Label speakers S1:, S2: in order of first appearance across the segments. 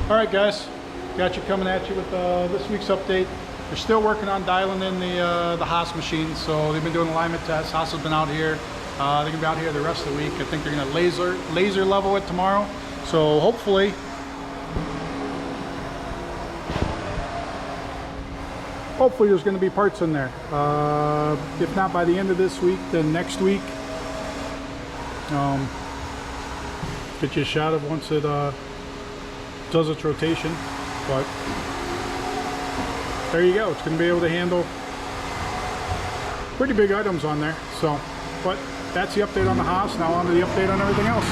S1: All right, guys, got you coming at you with this week's update. They're still working on dialing in the HAAS machines, so they've been doing alignment tests. HAAS has been out here. They're gonna be out here the rest of the week. I think they're gonna laser level it tomorrow. So hopefully, there's gonna be parts in there. If not by the end of this week, then next week. Get you a shot of once it does its rotation, but there you go. It's going to be able to handle pretty big items on there. So, but that's the update on the HAAS. Now on to the update on everything else.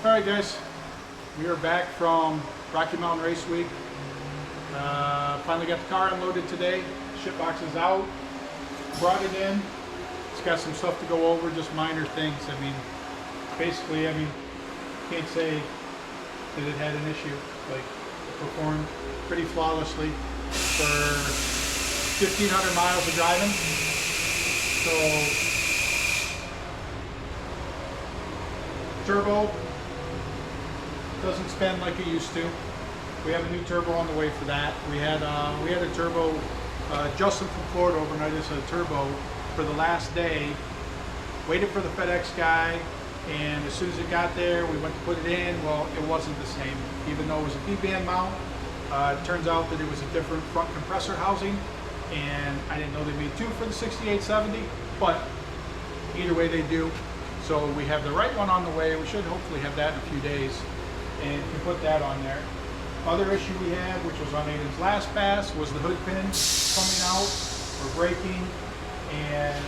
S1: All right, guys, we are back from Rocky Mountain Race Week. Finally got the car unloaded today. Ship box is out. Brought it in. It's got some stuff to go over, just minor things. I mean, basically, can't say that it had an issue. Like, it performed pretty flawlessly for 1,500 miles of driving. So, turbo doesn't spin like it used to. We have a new turbo on the way for that. We had a turbo. Justin from Florida overnight us a turbo for the last day. Waited for the FedEx guy, and as soon as it got there, we went to put it in. Well, it wasn't the same, even though it was a V-band mount. It turns out that it was a different front compressor housing, and I didn't know they made two for the 6870, but either way they do. So we have the right one on the way. We should hopefully have that in a few days, and you can put that on there. Other issue we had, which was on Aydan's last pass, was the hood pin coming out or breaking, and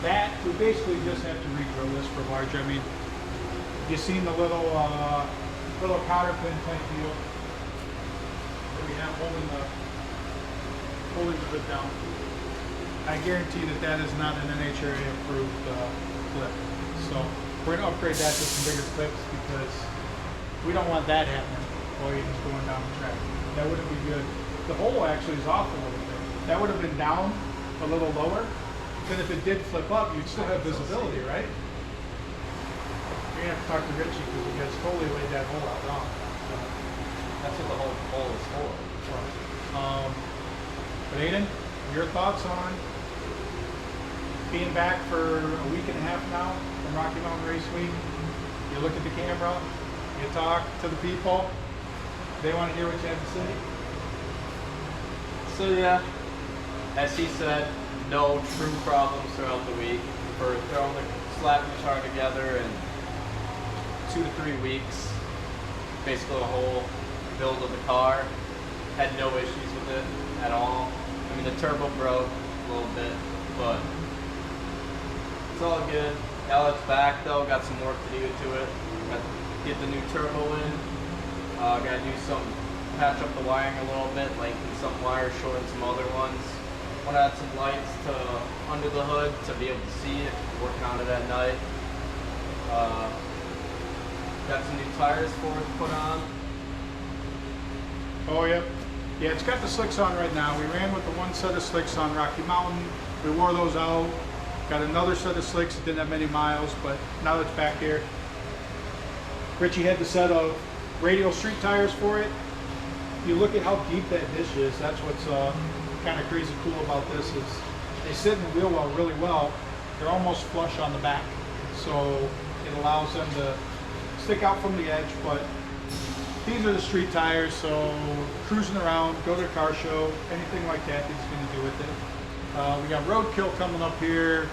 S1: that we basically just have to redrill this for large. I mean, you've seen the little cotter pin type deal that we have holding the hood down. I guarantee that is not an NHRA approved clip. So we're going to upgrade that to some bigger clips because we don't want that happening while you're just going down the track. That wouldn't be good. The hole actually is off a little bit. That would have been down a little lower. Then if it did flip up, you'd still have visibility, right? You're gonna have to talk to Richie because he gets totally laid that hole out wrong. So
S2: that's what the whole hole is for.
S1: But Aydan, your thoughts on being back for a week and a half now from Rocky Mountain Race Week? You look at the camera, you talk to the people. They want to hear what you have to say.
S2: So yeah, as he said, no true problems throughout the week. We're throwing the slapping the car together in 2 to 3 weeks. Basically the whole build of the car. Had no issues with it at all. I mean, the turbo broke a little bit, but it's all good. Now it's back though, got some work to do to it. Got to get the new turbo in. Gotta do some, patch up the wiring a little bit, lengthen some wires, shorten some other ones. Want to add some lights to under the hood to be able to see it, working on it at night. Got some new tires for it to put on.
S1: Oh, yep. Yeah, it's got the slicks on right now. We ran with the one set of slicks on Rocky Mountain. We wore those out. Got another set of slicks that didn't have many miles, but now that it's back here. Richie had the set of radial street tires for it. You look at how deep that dish is. That's what's kind of crazy cool about this is they sit in the wheel well really well. They're almost flush on the back, so it allows them to stick out from the edge. But these are the street tires, so cruising around, go to a car show, anything like that he's going to do with it. We got Roadkill coming up here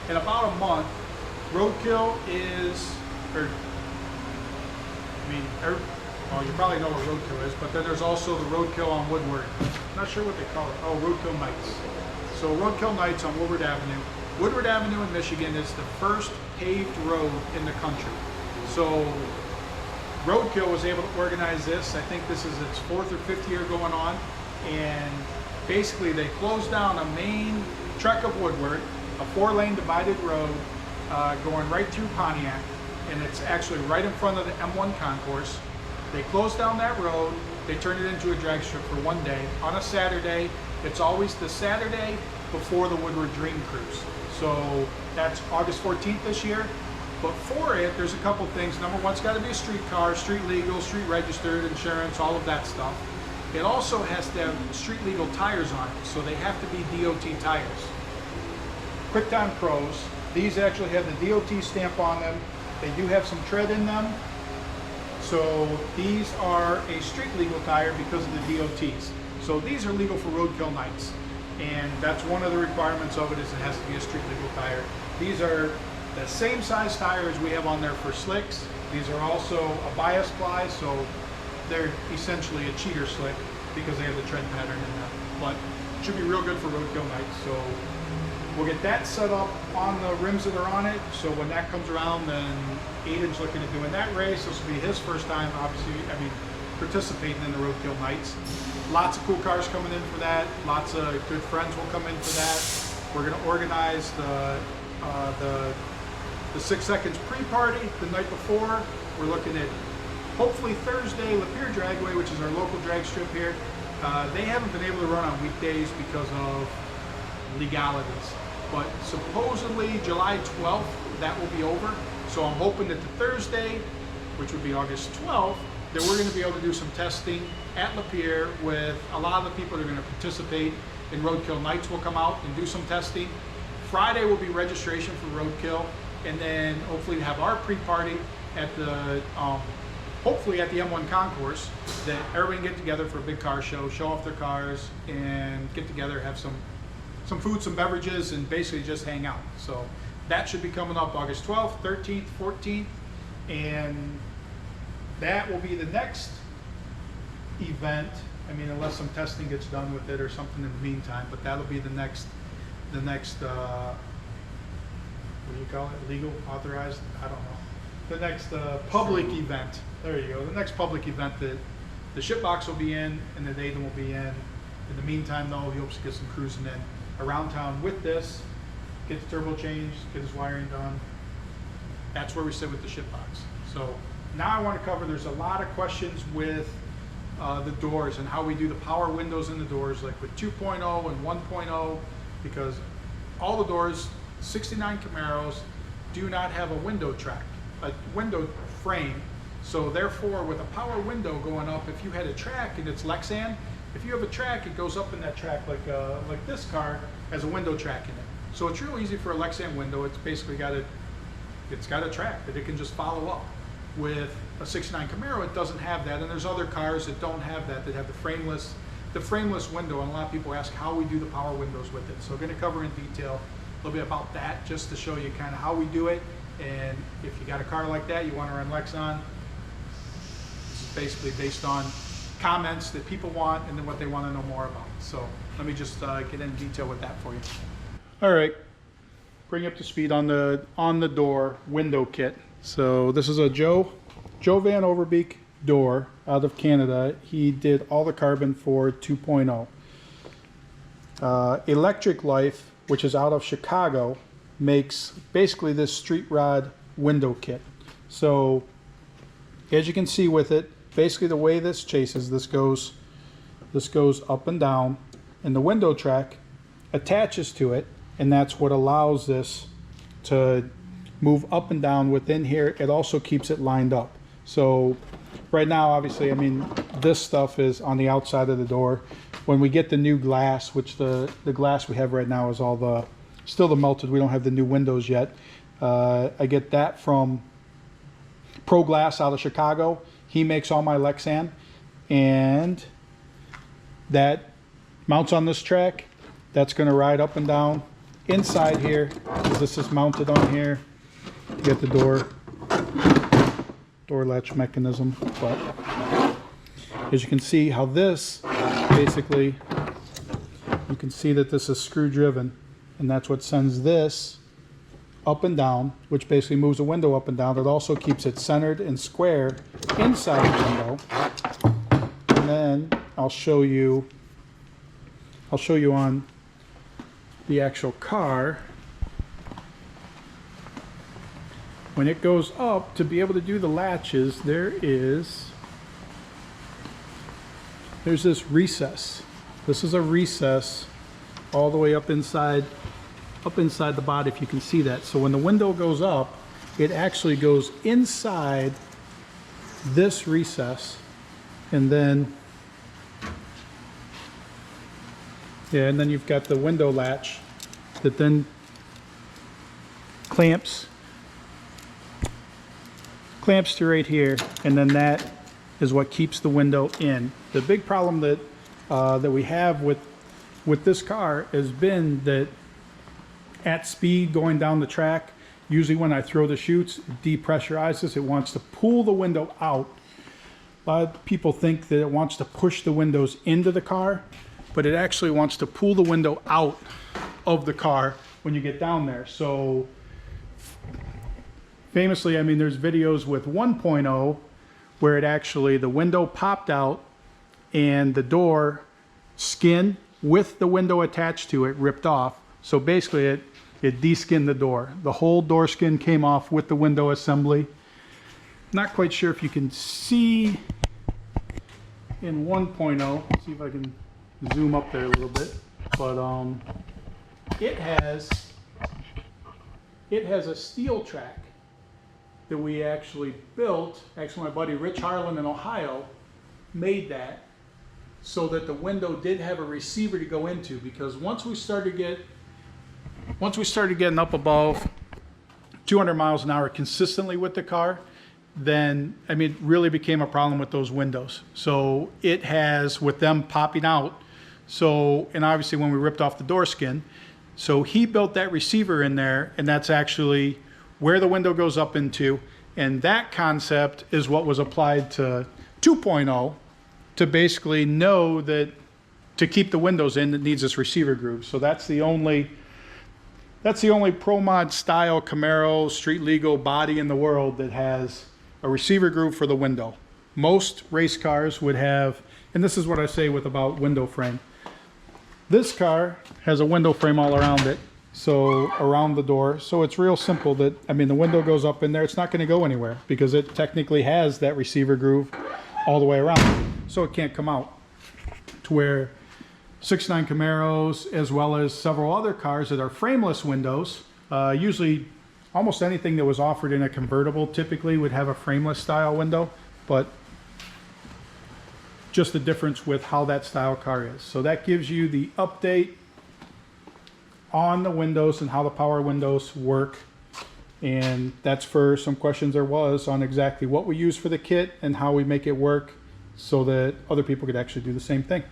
S1: in about a month. Roadkill is, well, you probably know what Roadkill is, but then there's also the Roadkill on Woodward. I'm not sure what they call it. Oh, Roadkill Nights. So Roadkill Nights on Woodward Avenue. Woodward Avenue in Michigan is the first paved road in the country. So Roadkill was able to organize this. I think this is its 4th or 5th year going on. And basically they closed down a main trek of Woodward, a 4-lane divided road going right through Pontiac. And it's actually right in front of the M1 concourse. They closed down that road, they turn it into a drag strip for one day on a Saturday. It's always the Saturday before the Woodward Dream Cruise. So that's August 14th this year. But for it, there's a couple things. Number one, it's got to be a street car, street legal, street registered, insurance, all of that stuff. It also has to have street legal tires on it, so they have to be DOT tires. QuickTime Pros, these actually have the DOT stamp on them. They do have some tread in them. So these are a street legal tire because of the DOTs. So these are legal for Roadkill Nights. And that's one of the requirements of it, is it has to be a street legal tire. These are the same size tire as we have on there for slicks. These are also a bias ply, so they're essentially a cheater slick because they have the tread pattern in them. But it should be real good for Roadkill Nights. So we'll get that set up on the rims that are on it. So when that comes around, then Aydan's looking at doing that race. This will be his first time, obviously, participating in the Roadkill Nights. Lots of cool cars coming in for that. Lots of good friends will come in for that. We're going to organize the 6 seconds pre-party the night before. We're looking at hopefully Thursday, Lapeer Dragway, which is our local drag strip here. They haven't been able to run on weekdays because of legalities. But supposedly July 12th, that will be over. So I'm hoping that the Thursday, which would be August 12th, that we're going to be able to do some testing at Lapeer with a lot of the people that are going to participate in Roadkill Nights will come out and do some testing. Friday will be registration for Roadkill, and then hopefully have our pre-party at the hopefully at the M1 concourse, that everybody can get together for a big car show, show off their cars, and get together, have some food, some beverages, and basically just hang out. So that should be coming up August 12th, 13th, 14th, and that will be the next event. I mean, unless some testing gets done with it or something in the meantime, but that'll be the next what do you call it? Legal, authorized? I don't know. The next public event. There you go. The next public event that the shipbox will be in, and then Aydan will be in. In the meantime, though, he hopes to get some cruising in around town with this, get the turbo changed, get his wiring done. That's where we sit with the shipbox. So now I want to cover, there's a lot of questions with the doors and how we do the power windows in the doors, like with 2.0 and 1.0, because all the doors, 69 Camaros, do not have a window track, a window frame. So therefore, with a power window going up, if you had a track and it's Lexan, if you have a track, it goes up in that track like this car has a window track in it. So it's real easy for a Lexan window. It's basically got a track that it can just follow up. With a 69 Camaro, it doesn't have that, and there's other cars that don't have that, that have the frameless window, and a lot of people ask how we do the power windows with it. So we're going to cover in detail a little bit about that, just to show you kind of how we do it. And if you got a car like that you want to run Lexan, this is basically based on comments that people want and then what they want to know more about. So let me just get in detail with that for you. All right, bring you up to speed on the door window kit. So this is a Joe Van Overbeek door out of Canada. He did all the carbon for 2.0. Electric Life, which is out of Chicago, makes basically this street rod window kit. So as you can see with it, basically the way this chases, this goes up and down, and the window track attaches to it, and that's what allows this to move up and down within here. It also keeps it lined up. So right now, obviously, I mean, this stuff is on the outside of the door. When we get the new glass, which the glass we have right now is all still the melted, we don't have the new windows yet. I get that from Pro Glass out of Chicago. He makes all my Lexan, and that mounts on this track. That's going to ride up and down inside here. This is mounted on here. You get the door latch mechanism, but as you can see how this basically, you can see that this is screw driven, and that's what sends this up and down, which basically moves the window up and down. It also keeps it centered and square inside the window. And then I'll show you on the actual car. When it goes up, to be able to do the latches, there is there's this recess. This is a recess all the way up inside the body, if you can see that. So when the window goes up, it actually goes inside this recess, and then and then you've got the window latch that then clamps to right here, and then that is what keeps the window in. The big problem that that we have with this car has been that at speed going down the track, usually when I throw the chutes, it depressurizes. It wants to pull the window out. A lot of people think that it wants to push the windows into the car, but it actually wants to pull the window out of the car when you get down there. So famously, I mean, there's videos with 1.0 where it actually, the window popped out and the door skin with the window attached to it ripped off. So basically it de-skinned the door. The whole door skin came off with the window assembly. Not quite sure if you can see in 1.0. See if I can zoom up there a little bit. But it has a steel track that we actually built. Actually, my buddy Rich Harlan in Ohio made that so that the window did have a receiver to go into, because once we started getting up above 200 miles an hour consistently with the car, then, I mean, it really became a problem with those windows. So it has, with them popping out, so, and obviously when we ripped off the door skin, so he built that receiver in there, and that's actually where the window goes up into, and that concept is what was applied to 2.0 to basically know that to keep the windows in, it needs this receiver groove. So that's the only Pro Mod style Camaro street legal body in the world that has a receiver groove for the window. Most race cars would have, and this is what I say with about window frame. This car has a window frame all around it, so around the door. So it's real simple that, I mean, the window goes up in there, it's not going to go anywhere because it technically has that receiver groove all the way around. So it can't come out. To where 6.9 Camaros, as well as several other cars that are frameless windows, usually almost anything that was offered in a convertible typically would have a frameless style window, but just the difference with how that style car is. So that gives you the update on the windows and how the power windows work. And that's for some questions there was on exactly what we use for the kit and how we make it work so that other people could actually do the same thing.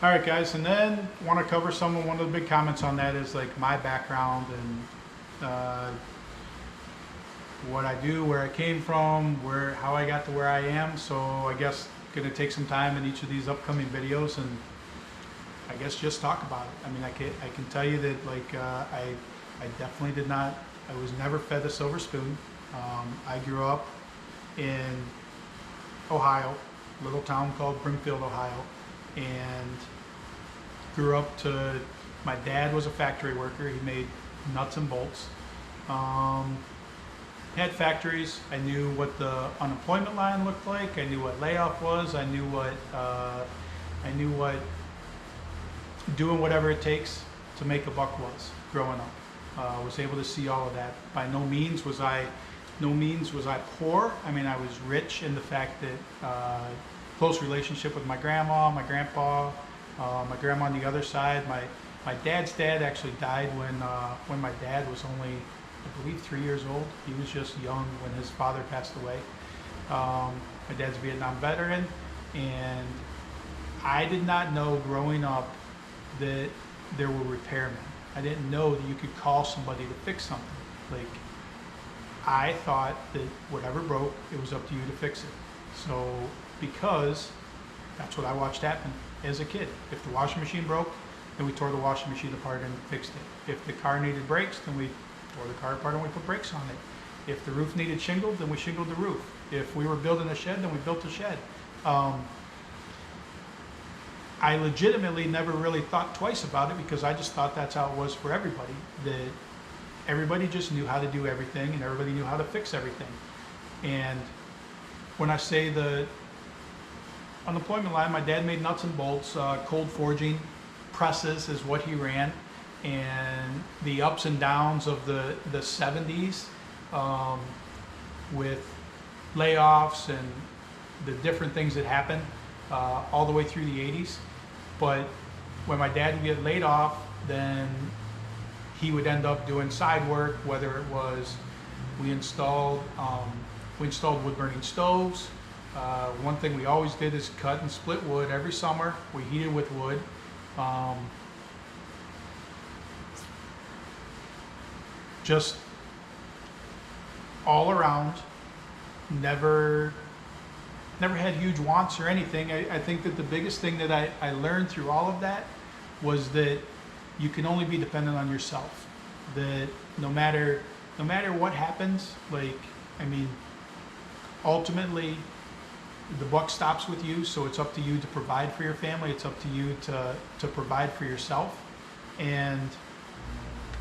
S1: All right, guys, and then want to cover one of the big comments on that is like my background and what I do, where I came from, how I got to where I am. So I guess gonna take some time in each of these upcoming videos and I guess just talk about it. I mean, I can tell you that like I definitely did not. I was never fed a silver spoon. I grew up in Ohio, a little town called Brimfield, Ohio, and grew up to, my dad was a factory worker. He made nuts and bolts. Had factories. I knew what the unemployment line looked like. I knew what layoff was. I knew what doing whatever it takes to make a buck was growing up. Was able to see all of that. By no means was I poor. I mean, I was rich in the fact that close relationship with my grandma, my grandpa, my grandma on the other side. My dad's dad actually died when my dad was only, I believe, 3 years old. He was just young when his father passed away. My dad's a Vietnam veteran, and I did not know growing up that there were repairmen. I didn't know that you could call somebody to fix something. Like, I thought that whatever broke, it was up to you to fix it. So, because that's what I watched happen as a kid. If the washing machine broke, then we tore the washing machine apart and fixed it. If the car needed brakes, then we tore the car apart and we put brakes on it. If the roof needed shingled, then we shingled the roof. If we were building a shed, then we built a shed. I legitimately never really thought twice about it because I just thought that's how it was for everybody. That everybody just knew how to do everything and everybody knew how to fix everything. And when I say the on the employment line, my dad made nuts and bolts, cold forging presses is what he ran, and the ups and downs of the 70s with layoffs and the different things that happened all the way through the 80s. But when my dad would get laid off, then he would end up doing side work, whether it was we installed wood burning stoves. One thing we always did is cut and split wood every summer. We heated with wood. Just all around, never had huge wants or anything. I think that the biggest thing that I learned through all of that was that you can only be dependent on yourself. That no matter what happens, ultimately the buck stops with you, so it's up to you to provide for your family. It's up to you to provide for yourself. And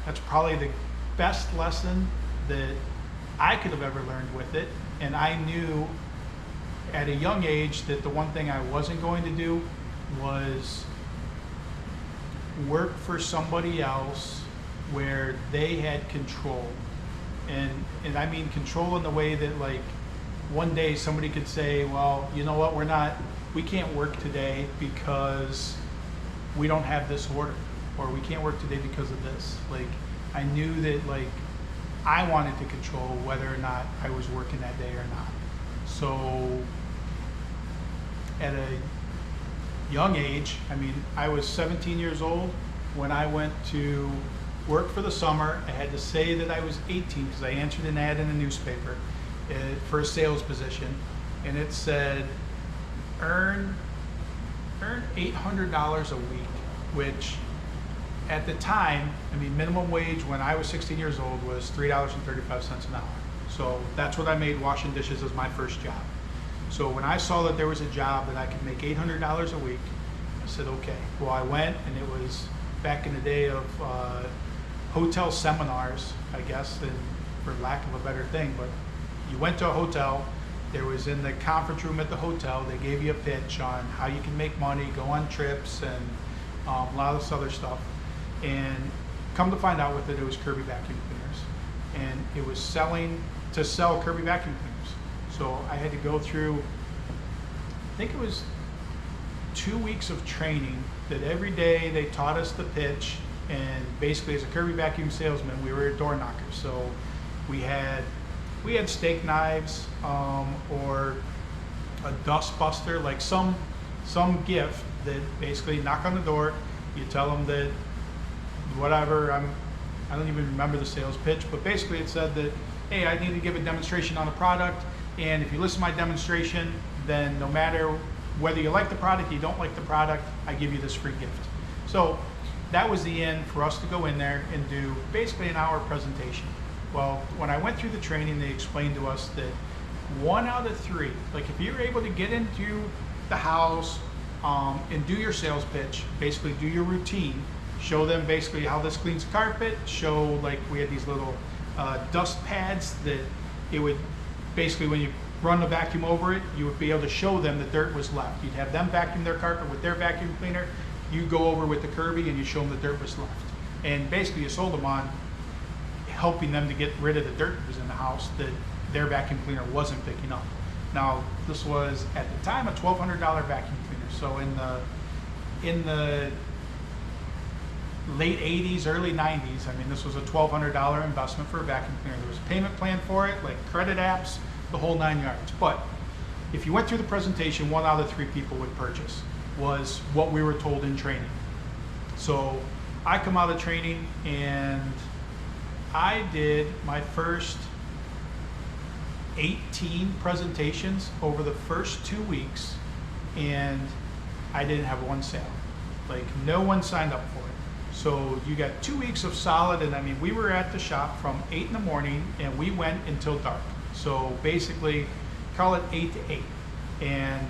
S1: that's probably the best lesson that I could have ever learned with it. And I knew at a young age that the one thing I wasn't going to do was work for somebody else where they had control. And I mean control in the way that one day somebody could say, well, you know what, we can't work today because we don't have this order, or we can't work today because of this. I knew that I wanted to control whether or not I was working that day or not. So at a young age, I was 17 years old when I went to work for the summer. I had to say that I was 18 because I answered an ad in a newspaper for a sales position, and it said earn $800 a week, which at the time, minimum wage when I was 16 years old was $3.35 an hour. So that's what I made washing dishes as my first job. So when I saw that there was a job that I could make $800 a week, I said, okay. Well, I went, and it was back in the day of hotel seminars, I guess, and for lack of a better thing, but you went to a hotel, there was in the conference room at the hotel, they gave you a pitch on how you can make money, go on trips, and a lot of this other stuff. And come to find out with it was Kirby vacuum cleaners. And it was to sell Kirby vacuum cleaners. So I had to go through, I think it was 2 weeks of training that every day they taught us the pitch. And basically as a Kirby vacuum salesman, we were door knockers. So we had steak knives or a dust buster, some gift that basically knock on the door. You tell them that whatever, I don't even remember the sales pitch, but basically it said that, hey, I need to give a demonstration on the product, and if you listen to my demonstration, then no matter whether you like the product, you don't like the product, I give you this free gift. So that was the end for us to go in there and do basically an hour presentation. Well, when I went through the training, they explained to us that 1 out of 3, if you're able to get into the house and do your sales pitch, basically do your routine, show them basically how this cleans the carpet, show we had these little dust pads that it would basically, when you run the vacuum over it, you would be able to show them the dirt was left. You'd have them vacuum their carpet with their vacuum cleaner, you go over with the Kirby and you show them the dirt was left. And basically you sold them on helping them to get rid of the dirt that was in the house that their vacuum cleaner wasn't picking up. Now, this was at the time a $1,200 vacuum cleaner. So in the late 80s, early 90s, this was a $1,200 investment for a vacuum cleaner. There was a payment plan for it, credit apps, the whole 9 yards. But if you went through the presentation, 1 out of 3 people would purchase, was what we were told in training. So I come out of training and I did my first 18 presentations over the first 2 weeks, and I didn't have one sale. No one signed up for it. So you got 2 weeks of solid, and we were at the shop from 8 in the morning and we went until dark. So basically, call it 8 to 8. And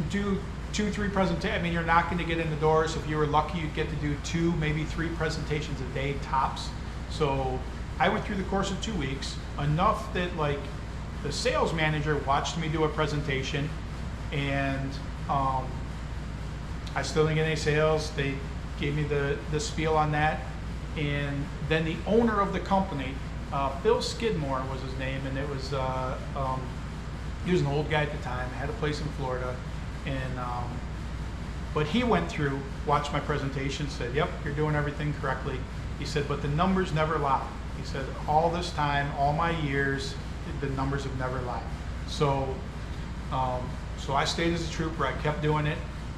S1: do 2-3 presentations. You're not going to get in the doors. If you were lucky, you'd get to do 2, maybe 3 presentations a day tops. So I went through the course of 2 weeks, enough that the sales manager watched me do a presentation, and I still didn't get any sales. They gave me the spiel on that, and then the owner of the company, Bill Skidmore was his name, and it was he was an old guy at the time, had a place in Florida, and but he went through, watched my presentation, said, yep, you're doing everything correctly. He said, but the numbers never lie. He said, all this time, all my years, the numbers have never lied. So, so I stayed as a trooper, I kept doing it,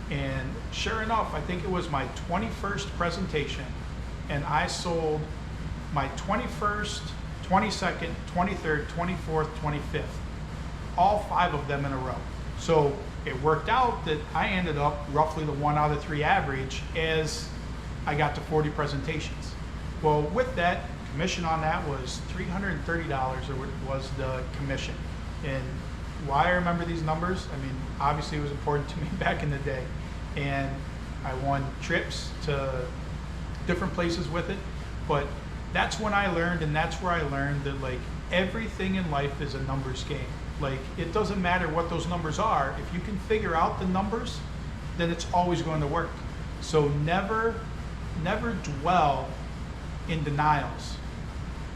S1: and sure enough, I think it was my 21st presentation, and I sold my 21st, 22nd, 23rd, 24th, 25th, all 5 of them in a row. So it worked out that I ended up roughly the 1 out of 3 average as I got to 40 presentations. Well, with that, commission on that was $330 was the commission. And why I remember these numbers, I mean, obviously it was important to me back in the day. And I won trips to different places with it, but that's when I learned, and that's where I learned that like everything in life is a numbers game. Like it doesn't matter what those numbers are. If you can figure out the numbers, then it's always going to work. So never dwell in denials.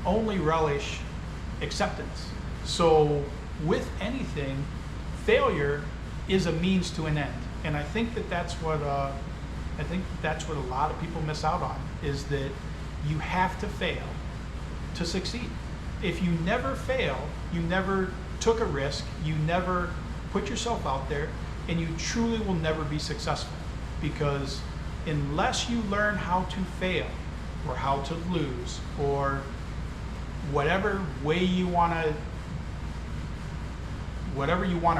S1: Only relish acceptance. So with anything, failure is a means to an end. And I think that that's what a lot of people miss out on, is that you have to fail to succeed. If you never fail, you never took a risk, you never put yourself out there, and you truly will never be successful. Because unless you learn how to fail, or how to lose, or whatever way you want to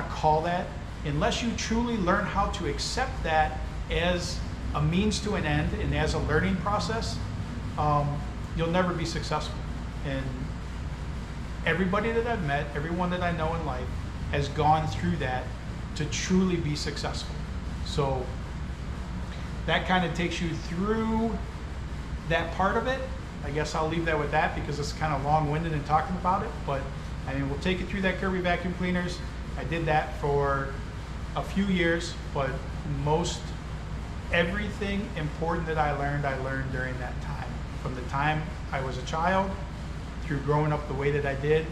S1: call that, unless you truly learn how to accept that as a means to an end and as a learning process, you'll never be successful. And everybody that I've met, everyone that I know in life, has gone through that to truly be successful. So that kind of takes you through that part of it. I guess I'll leave that with that because it's kind of long-winded in talking about it, but I mean, we'll take you through that Kirby vacuum cleaners. I did that for a few years, but everything important that I learned during that time. From the time I was a child, through growing up the way that I did,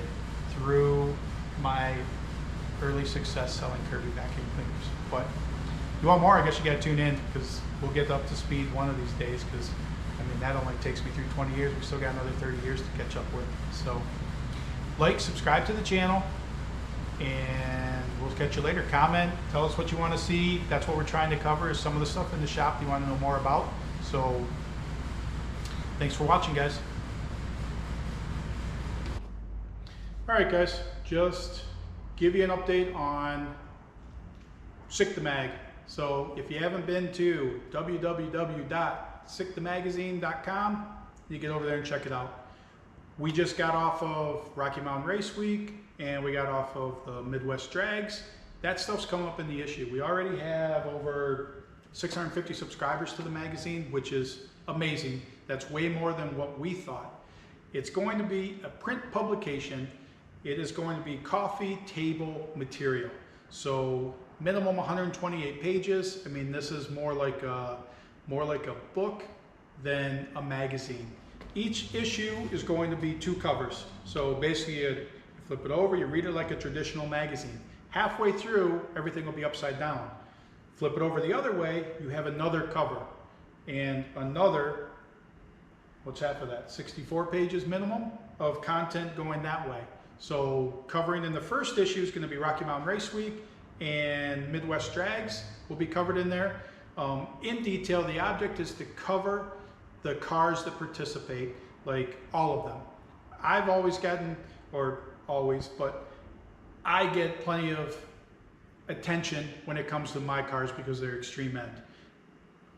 S1: through my early success selling Kirby vacuum cleaners. But if you want more, I guess you gotta tune in, because we'll get up to speed one of these days, because I mean, that only takes me through 20 years. We still got another 30 years to catch up with. So like, subscribe to the channel, and we'll catch you later. Comment, tell us what you want to see. That's what we're trying to cover, is some of the stuff in the shop you want to know more about. So thanks for watching, guys. All right, guys, just give you an update on Sick the Mag. So if you haven't been to www.sickthemagazine.com, you get over there and check it out. We just got off of Rocky Mountain Race Week, and we got off of the Midwest Drags. That stuff's coming up in the issue. We already have over 650 subscribers to the magazine, which is amazing. That's way more than what we thought. It's going to be a print publication. It is going to be coffee table material. So minimum 128 pages. I mean, this is more like a book than a magazine. Each issue is going to be 2 covers. So basically you flip it over, you read it like a traditional magazine. Halfway through, everything will be upside down. Flip it over the other way, you have another cover. And another, what's half of that? 64 pages minimum of content going that way. So covering in the first issue is going to be Rocky Mountain Race Week, and Midwest Drags will be covered in there. In detail, the object is to cover the cars that participate, like all of them. I've always gotten, or always, but I get plenty of attention when it comes to my cars because they're extreme end.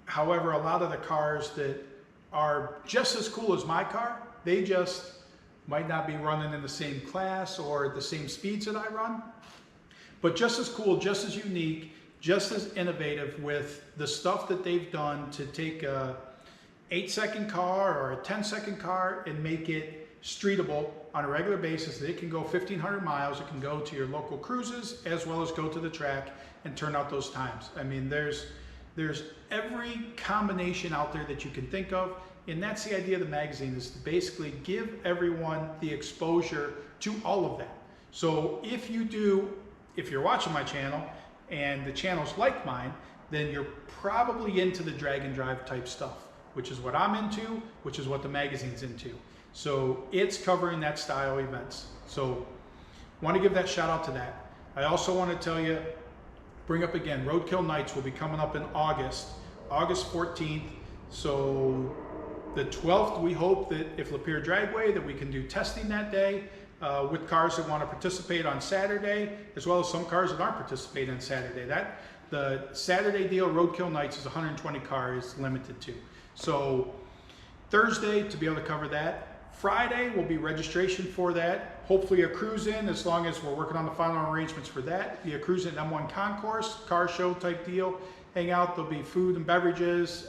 S1: However, a lot of the cars that are just as cool as my car, they just might not be running in the same class or the same speeds that I run, but just as cool, just as unique, just as innovative with the stuff that they've done to take a 8-second car or a 10-second car and make it streetable on a regular basis. It can go 1,500 miles. It can go to your local cruises as well as go to the track and turn out those times. I mean, there's every combination out there that you can think of, and that's the idea of the magazine, is to basically give everyone the exposure to all of that. So if you're watching my channel and the channel's like mine, then you're probably into the drag and drive type stuff, which is what I'm into, which is what the magazine's into. So it's covering that style events. So want to give that shout out to that. I also want to tell you, bring up again, Roadkill Nights will be coming up in August 14th. So the 12th, we hope that if Lapeer Dragway, that we can do testing that day with cars that want to participate on Saturday, as well as some cars that aren't participating on Saturday. The Saturday deal, Roadkill Nights, is 120 cars limited to. So Thursday, to be able to cover that. Friday will be registration for that. Hopefully a cruise in, as long as we're working on the final arrangements for that. Be a cruise in M1 concourse, car show type deal. Hang out, there'll be food and beverages,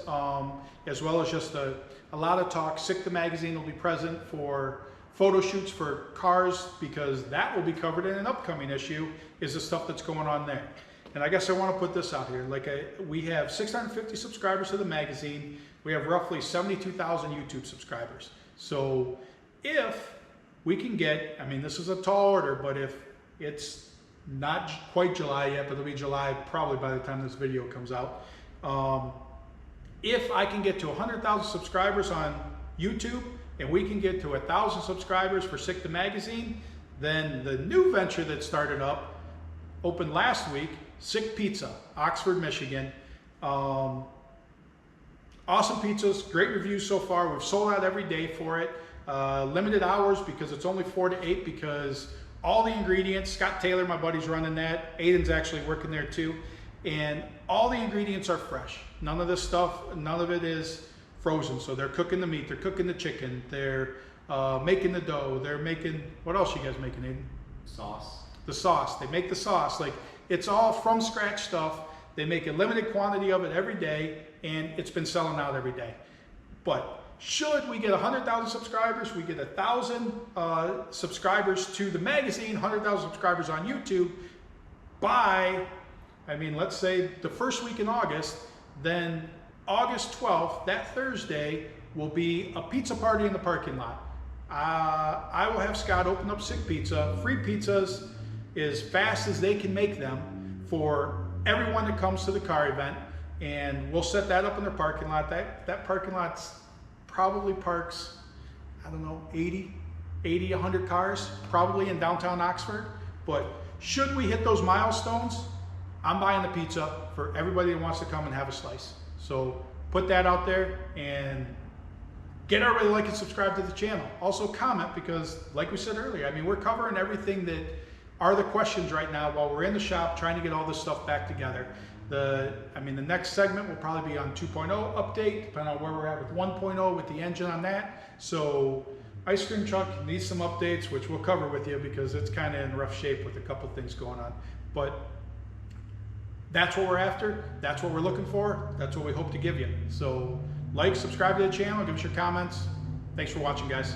S1: as well as just a lot of talk. SICK the magazine will be present for photo shoots for cars, because that will be covered in an upcoming issue, is the stuff that's going on there. And I guess I want to put this out here. We have 650 subscribers to the magazine. We have roughly 72,000 YouTube subscribers. So if we can get, I mean, this is a tall order, but if it's not quite July yet, but it'll be July probably by the time this video comes out. If I can get to 100,000 subscribers on YouTube, and we can get to 1,000 subscribers for SICK the magazine, then the new venture that started up, opened last week, SICK Pizza, Oxford, Michigan. Awesome pizzas, great reviews so far. We've sold out every day for it. Limited hours, because it's only 4 to 8, because all the ingredients, Scott Taylor, my buddy's running that. Aydan's actually working there too. And all the ingredients are fresh. None of this stuff, none of it is frozen. So they're cooking the meat, they're cooking the chicken, they're making the dough, they're making, what else you guys making, Aydan?
S2: Sauce.
S1: The sauce, they make the sauce. Like, it's all from scratch stuff. They make a limited quantity of it every day, and it's been selling out every day. But should we get 100,000 subscribers, we get 1,000 subscribers to the magazine, 100,000 subscribers on YouTube by, I mean, let's say the first week in August, then August 12th, that Thursday, will be a pizza party in the parking lot. I will have Scott open up SICK Pizza, free pizzas as fast as they can make them for everyone that comes to the car event, and we'll set that up in their parking lot. That parking lot probably parks, I don't know, 80, 100 cars, probably in downtown Oxford. But should we hit those milestones, I'm buying the pizza for everybody that wants to come and have a slice. So put that out there and get everybody to like and subscribe to the channel. Also comment, because like we said earlier, I mean, we're covering everything that are the questions right now while we're in the shop trying to get all this stuff back together. The next segment will probably be on 2.0 update, depending on where we're at with 1.0 with the engine on that. So Ice Cream Truck needs some updates, which we'll cover with you, because it's kind of in rough shape with a couple things going on. But that's what we're after. That's what we're looking for. That's what we hope to give you. So like, subscribe to the channel, give us your comments. Thanks for watching, guys.